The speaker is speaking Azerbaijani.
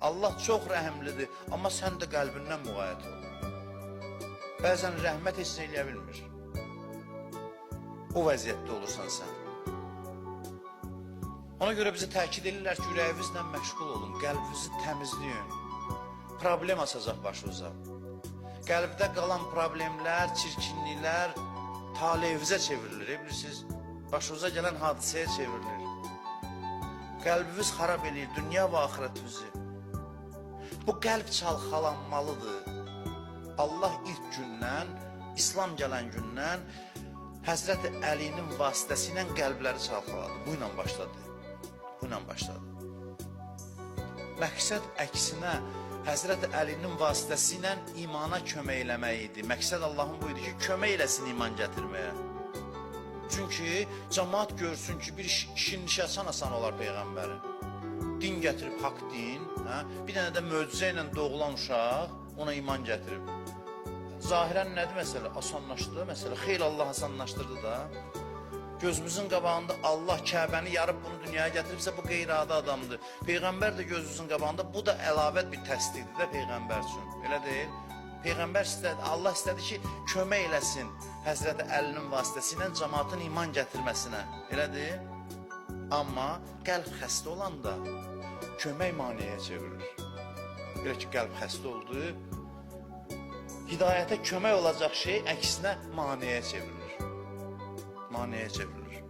Allah çox rəhimlidir, amma sən də qəlbindən müğayət ol. Bəzən rəhmət heç nə eləyə bilmir. O vəziyyətdə olursan sən. Ona görə bizə təkid edirlər ki, ürəyinizlə məşğul olun, qəlbinizi təmizləyin. Problem açacaq başınıza. Qəlbdə qalan problemlər, çirkinliklər taleyvizə çevrilir, bilirsiniz? Başınıza gələn hadisəyə çevrilir. Qəlbiniz xarab edir, dünya və axirətinizi. Bu qəlb çalxalanmalıdır. Allah ilk gündən, İslam gələn gündən Həzrəti Əlinin vasitəsilə qəlbləri çalxaladı. Bu ilə başladı. Bu ilə başladı. Məqsəd əksinə Həzrəti Əlinin vasitəsilə imana kömək eləmək idi. Məqsəd Allahın bu idi ki, kömək eləsin iman gətirməyə. Çünki cəmaat görsün ki, bir işin nişəsan asan olar Peyğəmbərin. Din gətirib, haqq din, bir dənə də möcüzə ilə doğulan uşaq ona iman gətirib. Zahirən nədir məsələ? Asanlaşdı məsələ. Xeyl Allah asanlaşdırdı da. Gözümüzün qabağında Allah Kəbəni yarıb bunu dünyaya gətiribsə, bu qeyri-adi adamdır. Peyğəmbər də gözümüzün qabağında, bu da əlavət bir təsdiqdir də Peyğəmbər üçün. Elə deyil. Peyğəmbər istədi, Allah istədi ki, kömək eləsin Həzrəti Əlinin vasitəsilə cəmaatın iman gətirməsinə. Elə deyil. Amma qəlb xəstə olanda kömək maneəyə çevrilir. Belə ki, qəlb xəstə oldu, hidayətə kömək olacaq şey əksinə maneəyə çevrilir. Maneəyə çevrilir.